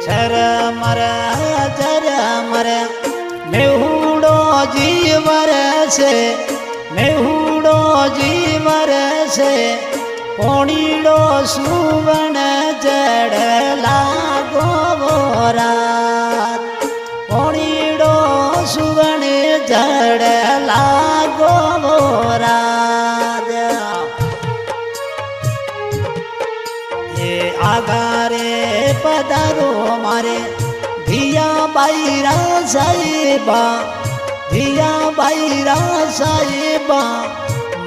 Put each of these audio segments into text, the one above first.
झरमर झरमर मेहुड़ो जीवर से मेहुड़ो जीवर से पोणीड़ो सुवर्ण जड़ लागो रात पोणीड़ो सुवर्ण जड़ लागो रात ये आगारे पधारो मारे धिया बाईरा साहिबा धिया बाईरा साहिबा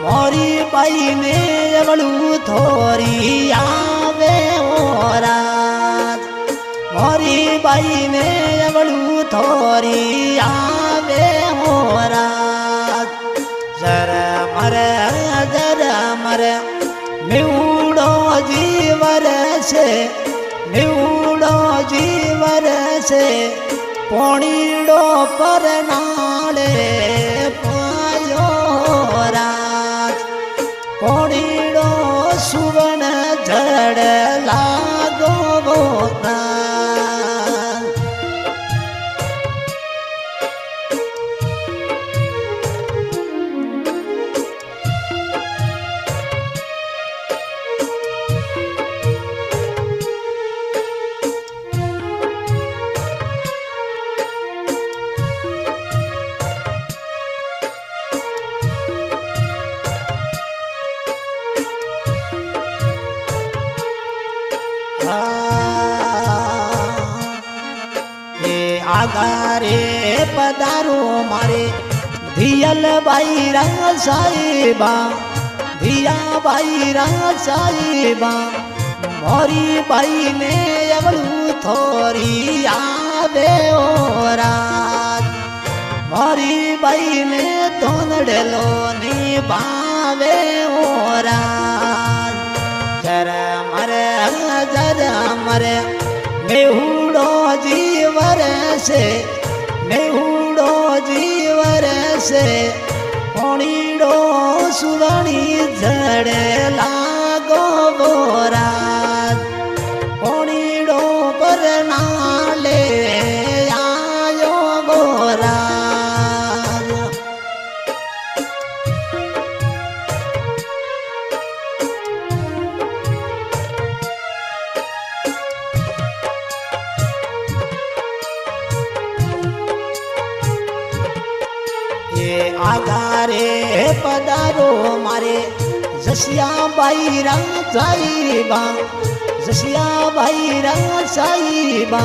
मोरी बाई ने अवळू थोरी आवे रात मोरी बाई ने अवळू थोरी आवे रात झरमर झरमर मेहुड़ो जीवर से मेहुड़ो जीवर से पोणीड़ो पर नाले पायो रात पोणीड़ो सुवर्ण जड़ लागो रात आगारे पधारो मारे धियल बाईरा साहिबा धिया बाईरा साहिबा मोरी बाई ने अवळू थोरी आवे रात मोरी बाई ने तोंडलो निभावे रात झरमर झरमर मेहुड़ो जीवर से मेहुड़ो जीवर से पोणीड़ो सुवणी जड़ लागो रात पोणीड़ो पर नाले आयो रात आगारे पधारो मारे जसिया बाईरा साहिबा जसिया बाईरा साहिबा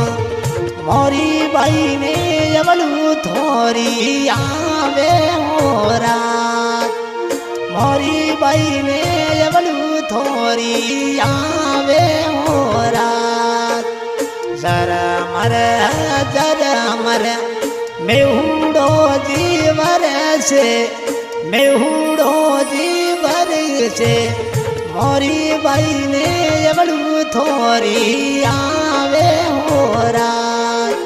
मोरी बाई ने अवळू थोरी आवे रात मोरी बाई ने अवळू थोरी आवे रात झरमर झरमर मेहुड़ो जीवर से मेहुड़ो जीवर से मोरी बाई ने अवळू थोरी आवे रात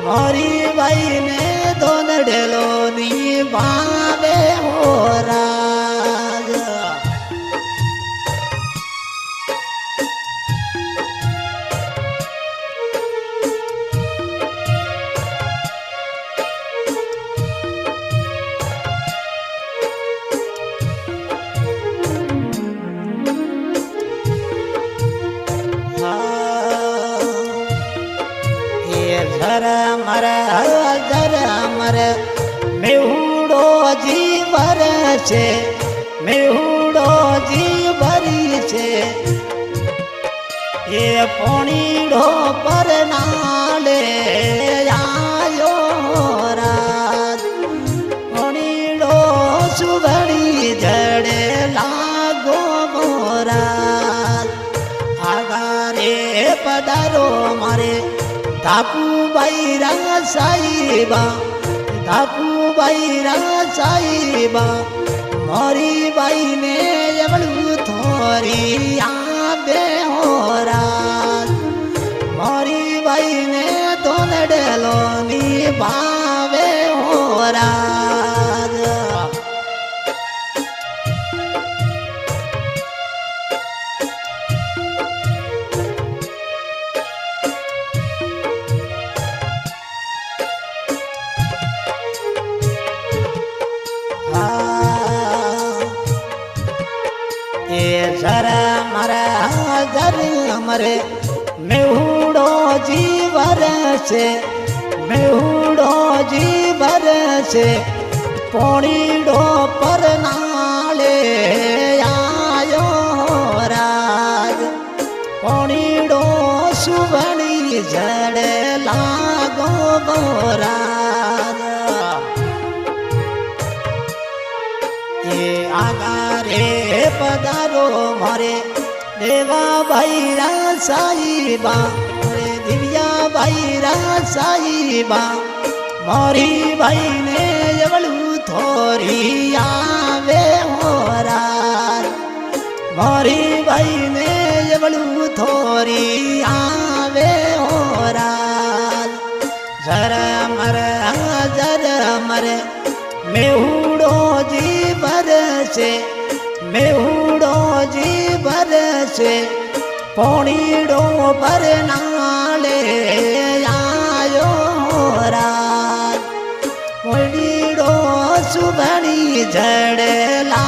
मोरी बाई ने तोंडलो निभावे रात झरमर झरमर मेहुड़ो जीवर से मेहुड़ो जीवर से ये पोणीड़ो पर नाले आयो रात पोणीड़ो सुवणी जड़ लागो रात आगारे पधारो मारे धापू बाईरा साहिबा धापू बाईरा साहिबा मोरी बाई ने अवळू थोरी आवे रात मोरी बाई ने तोंडलो निभावे रात मरे मेहूड़ो जी बरसे मेहूड़ो जी बरसे पोणीड़ो पर नाले आयो राज पोणीड़ो सुवणी जड़े लागो गोराज ये आगारे पधारो मारे देवा भाईरा साहिबा मारे दिव्या भाईरा साहिबा मोरी भाई ने जबलू थोरी आवे होरार मोरी भाई ने जबलू थोरी आवे होरार जर मरे मेहूड़ो जी बरसे मेहूड़ो जी बरसे पोणीड़ो पर नाले आयो रात पोणीड़ो सुभणी जड़े ला